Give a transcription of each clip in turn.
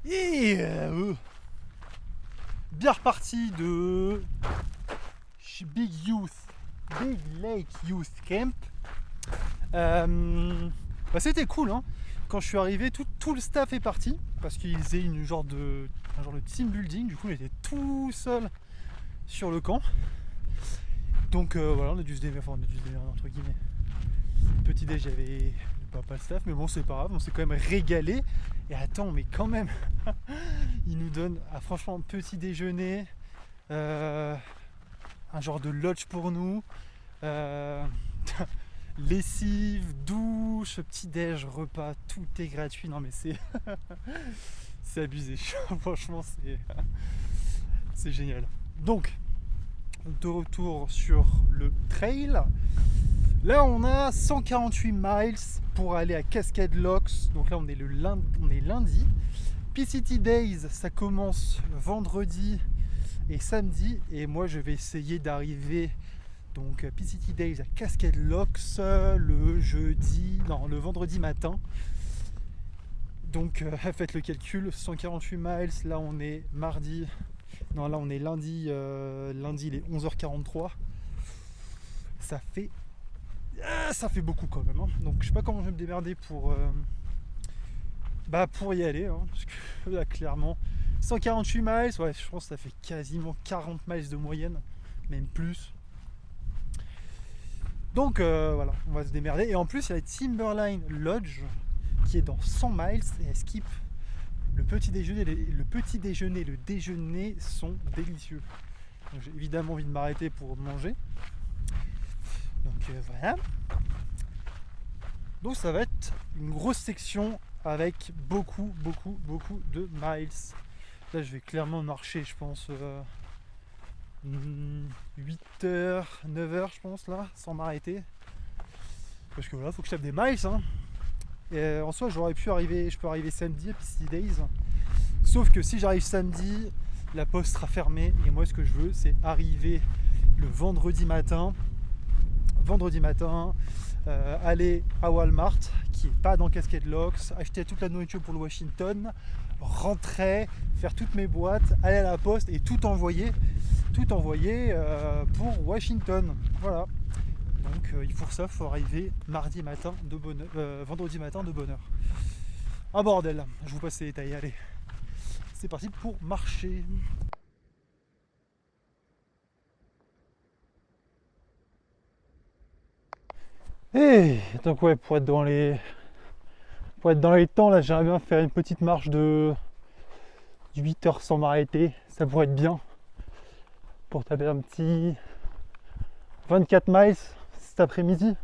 Et bien reparti de Big Lake Youth Camp. C'était cool, hein. Quand je suis arrivé, tout le staff est parti parce qu'ils faisaient un genre de team building. Du coup, on était tout seul sur le camp. Donc voilà, on a dû se démerder, entre guillemets. Petit déj, j'avais pas le staff, mais bon, c'est pas grave, on s'est quand même régalé. Et attends, mais quand même, ils nous donnent, franchement, petit déjeuner, un genre de lodge pour nous, lessive, douche, petit déj, repas, tout est gratuit. Non mais c'est c'est abusé. Franchement, c'est génial. Donc, de retour sur le trail. Là, on a 148 miles pour aller à Cascade Locks. Donc là, on est lundi. PCT Days, ça commence vendredi et samedi. Et moi, je vais essayer d'arriver donc PCT Days à Cascade Locks le vendredi matin. Donc faites le calcul, 148 miles. Là, on est mardi. Non, là, on est lundi. Lundi, il est 11h43. Ça fait beaucoup quand même, hein. Donc je sais pas comment je vais me démerder pour y aller, hein, parce que là clairement 148 miles, ouais, je pense que ça fait quasiment 40 miles de moyenne, même plus. Donc voilà, on va se démerder. Et en plus il y a la Timberline Lodge qui est dans 100 miles et elle skip le petit déjeuner. Le déjeuner sont délicieux. Donc j'ai évidemment envie de m'arrêter pour manger. Donc voilà. Donc ça va être une grosse section avec beaucoup de miles. Là je vais clairement marcher, je pense 8h, 9h je pense là, sans m'arrêter. Parce que voilà, faut que je tape des miles, hein. Et en soi je peux arriver samedi à PCT Days. Sauf que si j'arrive samedi, la poste sera fermée. Et moi ce que je veux c'est arriver le vendredi matin, aller à Walmart qui est pas dans Cascade Locks, acheter toute la nourriture pour le Washington, rentrer, faire toutes mes boîtes, aller à la poste et tout envoyer pour Washington. Voilà. Donc pour ça, il faut arriver vendredi matin de bonne heure. Un bordel. Je vous passe les détails. Allez, c'est parti pour marcher. Et donc ouais, pour être dans les temps, là j'aimerais bien faire une petite marche de 8 heures sans m'arrêter. Ça pourrait être bien pour taper un petit 24 miles cet après-midi.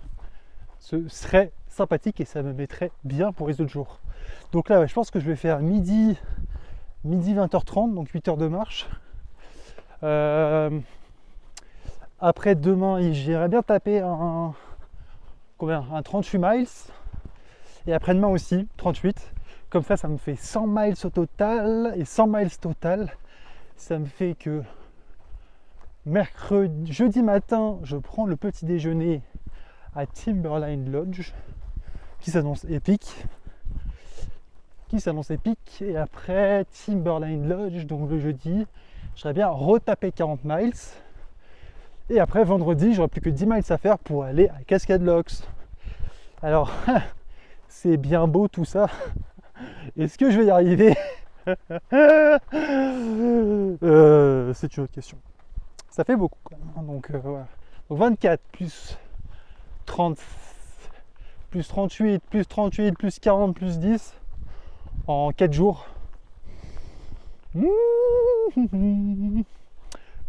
Ce serait sympathique et ça me mettrait bien pour les autres jours. Donc là ouais, je pense que je vais faire midi 20h30, donc 8 heures de marche. Après demain, j'irai bien taper un 38 miles. Et après-demain aussi, 38. Comme ça me fait 100 miles au total. Et 100 miles total, ça me fait que jeudi matin, je prends le petit déjeuner à Timberline Lodge, qui s'annonce épique. Et après Timberline Lodge, donc le jeudi, j'aurais bien retapé 40 miles. Et après vendredi, j'aurai plus que 10 miles à faire pour aller à Cascade Locks. Alors, c'est bien beau tout ça. Est-ce que je vais y arriver? C'est une autre question. Ça fait beaucoup quand même. Donc voilà. Donc 24 plus 30 plus 38 plus 40 plus 10 en 4 jours.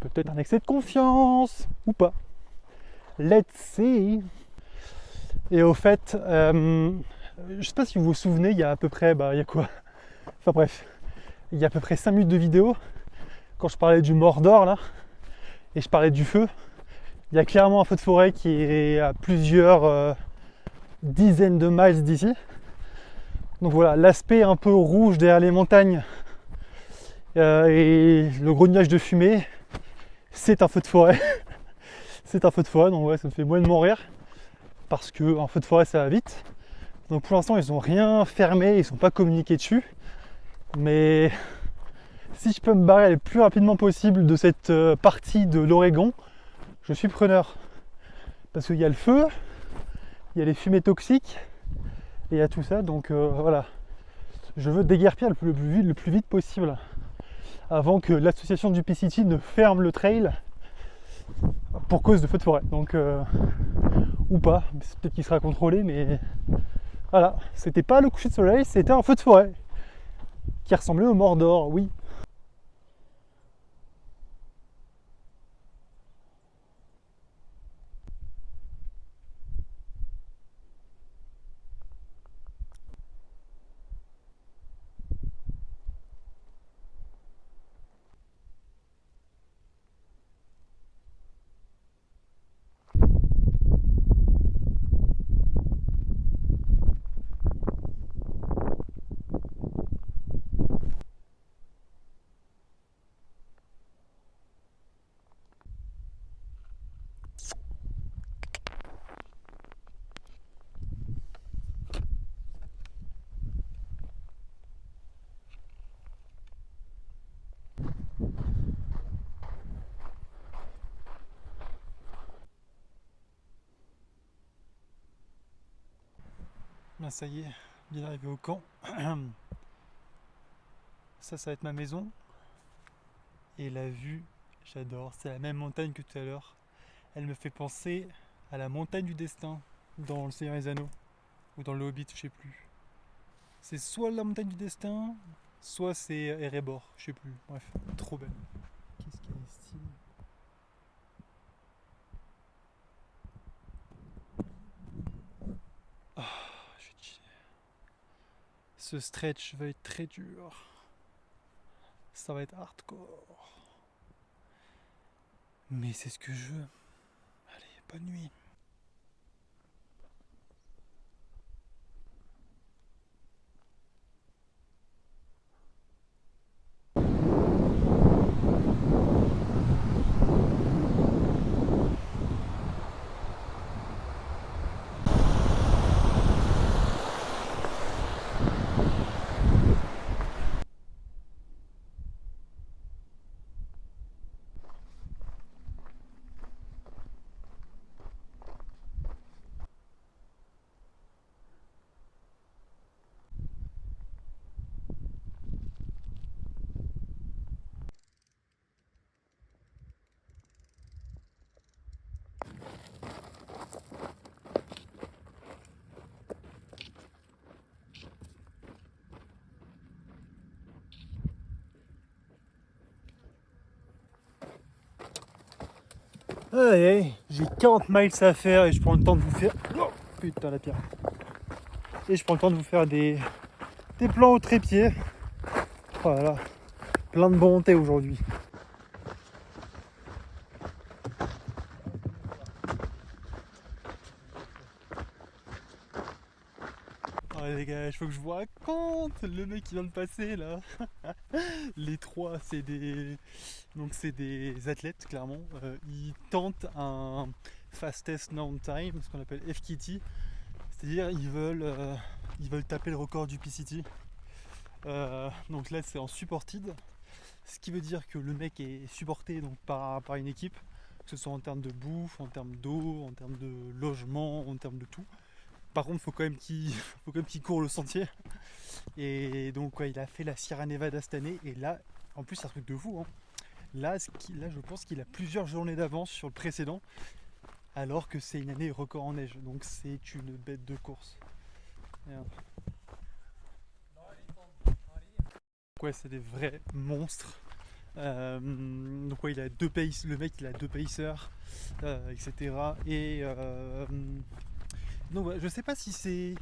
Peut-être un excès de confiance ou pas. Let's see. Et au fait, je sais pas si vous vous souvenez, il y a à peu près, il y a quoi? Enfin bref, il y a à peu près 5 minutes de vidéo, quand je parlais du Mordor là, et je parlais du feu, il y a clairement un feu de forêt qui est à plusieurs dizaines de miles d'ici. Donc voilà, l'aspect un peu rouge derrière les montagnes et le gros nuage de fumée, c'est un feu de forêt. C'est un feu de forêt, donc ouais, ça me fait moyennement rire. Parce qu'un feu de forêt ça va vite. Donc pour l'instant ils n'ont rien fermé, ils ne sont pas communiqués dessus. Mais si je peux me barrer le plus rapidement possible de cette partie de l'Oregon, je suis preneur. Parce qu'il y a le feu, il y a les fumées toxiques, et il y a tout ça, donc voilà. Je veux déguerpir le plus vite possible, avant que l'association du PCT ne ferme le trail pour cause de feu de forêt. Donc, ou pas, peut-être qu'il sera contrôlé, mais voilà, c'était pas le coucher de soleil, c'était un feu de forêt qui ressemblait au Mordor, oui. Ben ça y est, bien arrivé au camp. Ça va être ma maison. Et la vue, j'adore. C'est la même montagne que tout à l'heure. Elle me fait penser à la montagne du destin dans Le Seigneur des Anneaux. Ou dans Le Hobbit, je sais plus. C'est soit la montagne du destin, soit c'est Erebor, je sais plus. Bref, trop belle. Qu'est-ce qu'il y a ici? Ah, je vais chiller. Ce stretch va être très dur. Ça va être hardcore. Mais c'est ce que je veux. Allez, bonne nuit. Allez, j'ai 40 miles à faire et je prends le temps de vous faire... Oh, putain la pierre. Et je prends le temps de vous faire des plans au trépied. Voilà, plein de bonté aujourd'hui. Oh les gars, il faut que je vous raconte le mec qui vient de passer là. Les trois, c'est des... Donc c'est des athlètes clairement. Ils tentent un fastest known time, ce qu'on appelle FKT. C'est-à-dire ils veulent taper le record du PCT. Donc là c'est en supported. Ce qui veut dire que le mec est supporté donc par une équipe, que ce soit en termes de bouffe, en termes d'eau, en termes de logement, en termes de tout. Par contre, faut quand même qu'il court le sentier. Et donc, ouais, il a fait la Sierra Nevada cette année. Et là, en plus, c'est un truc de fou. Hein. Là, je pense qu'il a plusieurs journées d'avance sur le précédent, alors que c'est une année record en neige. Donc, c'est une bête de course. Merde. Donc, ouais, c'est des vrais monstres. Donc ouais, il a deux pace, le mec il a deux pacers, etc. Et donc ouais, je sais pas si c'est,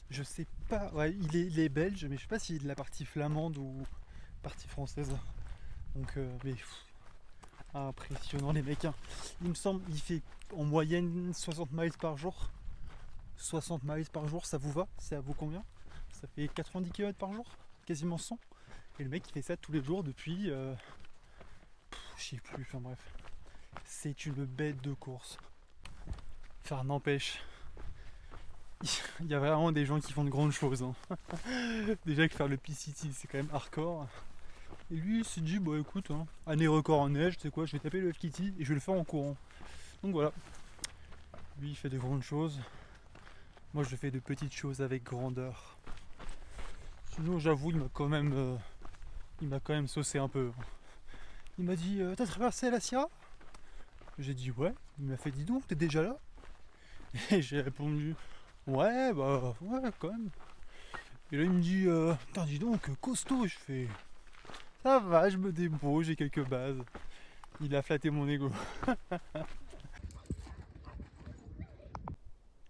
je sais pas, ouais, il est belge, mais je sais pas s'il est de la partie flamande ou partie française. Donc mais impressionnant les mecs. Hein. Il me semble, il fait en moyenne 60 miles par jour. 60 miles par jour, ça vous va? Ça vous convient? Ça fait 90 km par jour, quasiment 100. Et le mec il fait ça tous les jours depuis je sais plus, enfin bref. C'est une bête de course. Enfin n'empêche. il y a vraiment des gens qui font de grandes choses. Hein. Déjà que faire le PCT, c'est quand même hardcore. Et lui, il s'est dit, bah écoute, hein, année record en neige, tu sais quoi, je vais taper le FKT et je vais le faire en courant. Donc voilà. Lui, il fait de grandes choses. Moi, je fais de petites choses avec grandeur. Sinon, j'avoue, il m'a quand même saucé un peu. Il m'a dit, t'as traversé la Sierra? J'ai dit, ouais. Il m'a fait, dis donc, t'es déjà là? Et j'ai répondu, ouais, bah, ouais, quand même. Et là, il me dit, putain, dis donc, costaud. Je fais, ça va, je me débrouille, j'ai quelques bases. Il a flatté mon ego.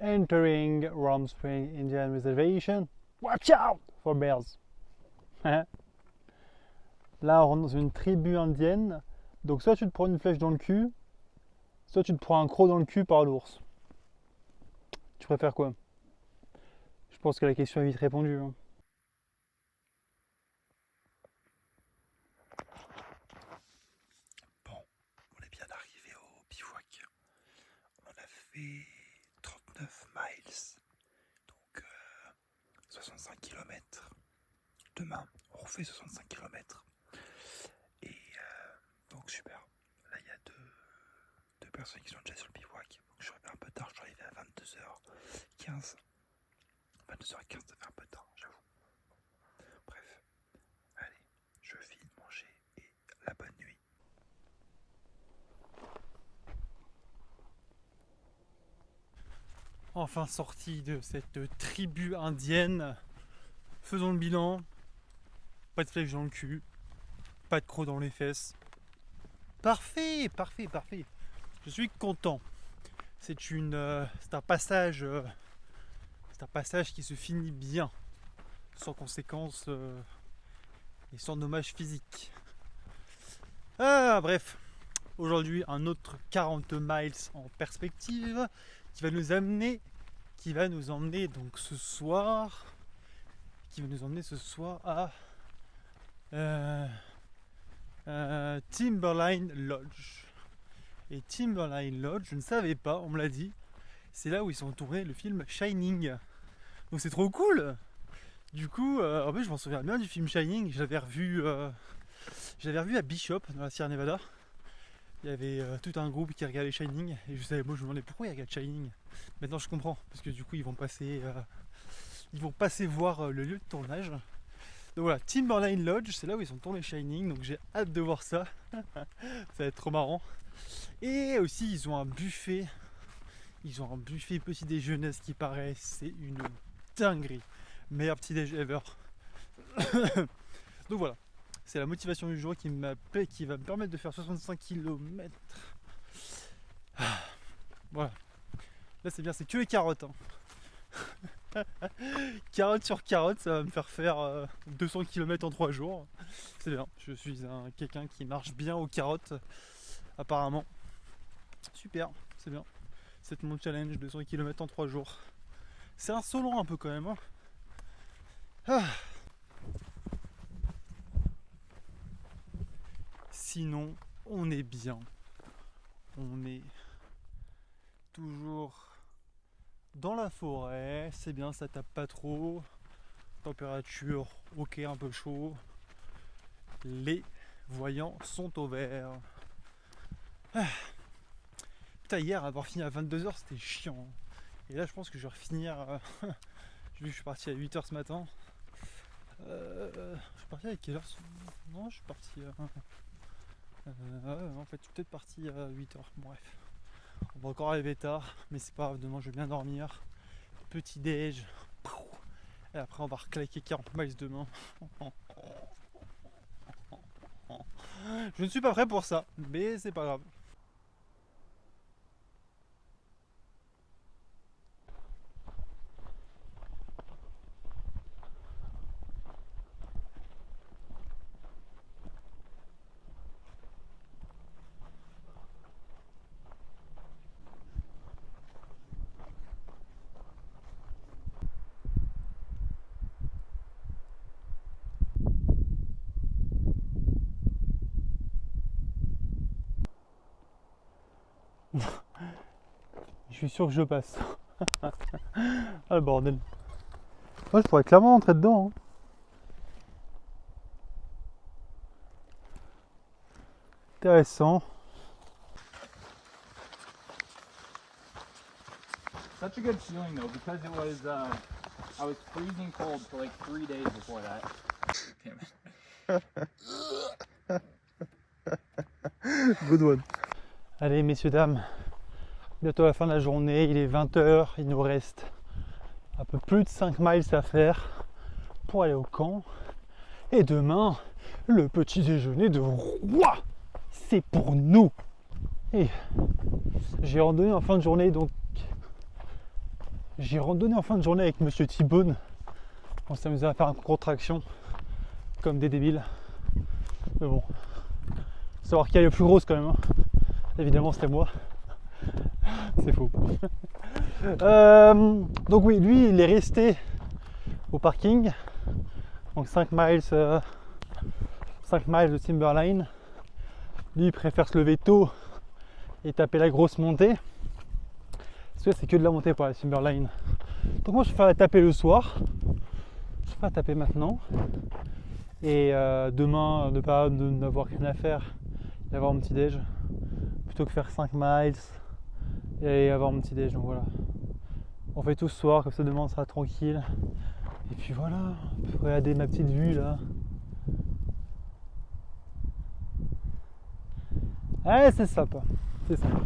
Entering Warm Spring Indian Reservation. Watch out for bears. Là, on rentre dans une tribu indienne. Donc, soit tu te prends une flèche dans le cul, soit tu te prends un croc dans le cul par l'ours. Tu préfères quoi? Je pense que la question est vite répondue. Hein. Bon, on est bien arrivé au bivouac. On a fait 39 miles, donc 65 km. Demain, on refait 65 km. Et donc super. Là, il y a deux personnes qui sont déjà sur le bivouac. Donc je suis arrivé un peu tard, je suis arrivé à 22h15. 22h15, ça fait un peu tard, j'avoue. Bref, allez, je finis de manger et la bonne nuit. Enfin sorti de cette tribu indienne. Faisons le bilan. Pas de flèche dans le cul. Pas de croc dans les fesses. Parfait, parfait, parfait. Je suis content. C'est un passage. C'est un passage qui se finit bien. Sans conséquences et sans dommage physique. Ah bref. Aujourd'hui un autre 40 miles en perspective qui va nous emmener donc ce soir à Timberline Lodge. Et Timberline Lodge, je ne savais pas, on me l'a dit, c'est là où ils ont tourné le film Shining. Donc c'est trop cool. Du coup, en fait, je m'en souviens bien du film Shining. Je l'avais revu à Bishop dans la Sierra Nevada. Il y avait tout un groupe qui regardait Shining et je me demandais pourquoi ils regardent Shining. Maintenant je comprends parce que du coup ils vont passer voir le lieu de tournage. Donc voilà, Timberline Lodge, c'est là où ils ont tourné Shining, donc j'ai hâte de voir ça. Ça va être trop marrant. Et aussi ils ont un buffet petit déjeuner, ce qui paraît, c'est une dinguerie. Meilleur petit déj ever. Donc voilà, c'est la motivation du jour qui va me permettre de faire 65 km. Voilà. Là c'est bien, c'est que les carottes. Hein. Carotte sur carotte, ça va me faire 200 km en 3 jours. C'est bien, je suis quelqu'un qui marche bien aux carottes, apparemment. Super, c'est bien. C'est mon challenge, 200 km en 3 jours. C'est insolent un peu quand même. Hein. Ah. Sinon, on est bien. On est toujours dans la forêt, c'est bien, ça tape pas trop. Température, ok, un peu chaud. Les voyants sont au vert. Ah. Putain, hier, avoir fini à 22h, c'était chiant. Et là, je pense que je vais refinir. Vu que je suis parti à 8h ce matin. Je suis parti à quelle heure? Non, je suis parti en fait, je suis peut-être parti à 8h. Bref. On va encore arriver tard, mais c'est pas grave, demain je vais bien dormir. Petit déj. Et après on va reclaquer 40 miles demain. Je ne suis pas prêt pour ça, mais c'est pas grave. Je suis sûr que je passe. Ah le bordel. Moi je pourrais clairement entrer dedans. Hein. Intéressant. Such a good feeling though, because it was, I was freezing cold for like 3 days before that. Damn it. Good one. Allez messieurs, dames, bientôt la fin de la journée, il est 20h, il nous reste un peu plus de 5 miles à faire pour aller au camp. Et demain, le petit déjeuner de roi, c'est pour nous. Et j'ai randonné en fin de journée, donc avec Monsieur T-Bone. On s'amusait à faire un concours de traction comme des débiles. Mais bon, savoir qui est le plus grosse quand même. Hein. Évidemment, c'était moi. C'est faux. Donc oui, lui, il est resté au parking. Donc 5 miles de Timberline. Lui, il préfère se lever tôt et taper la grosse montée. Parce que c'est que de la montée pour la Timberline. Donc moi, je préfère la taper le soir. Je préfère taper maintenant. Et demain, n'avoir rien à faire et avoir mon petit déj. Plutôt que faire 5 miles et avoir mon petit déj. Donc voilà. On fait tout ce soir, comme ça demain on sera tranquille. Et puis voilà, on peut regarder ma petite vue là. Ouais, c'est sympa. C'est sympa.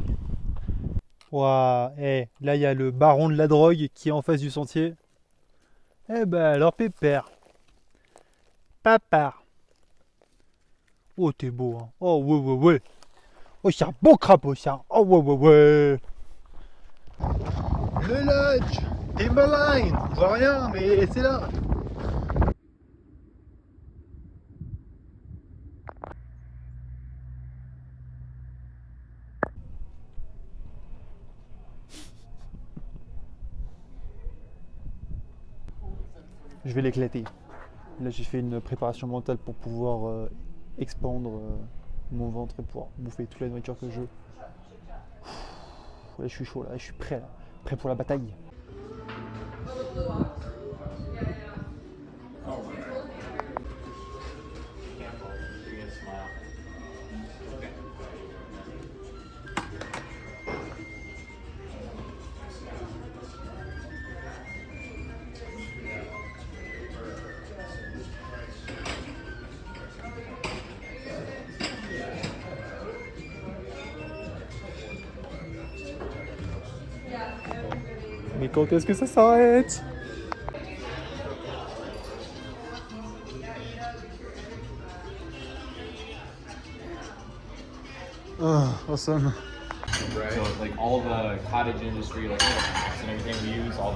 Waouh, hey, là il y a le baron de la drogue qui est en face du sentier. Eh ben alors pépère. Papa. Oh t'es beau hein. Oh ouais ouais ouais. Oh c'est un beau crapaud ça. Oh ouais ouais ouais. Le lodge Timberline. Je vois rien mais c'est là. Je vais l'éclater. Là j'ai fait une préparation mentale pour pouvoir expandre mon ventre et pouvoir bouffer toute la nourriture que je veux. Là je suis chaud, là je suis prêt, là. Prêt pour la bataille. Mais quand est-ce que ça s'arrête? Oh, awesome. Right. So like all the cottage industry, like and everything we use, all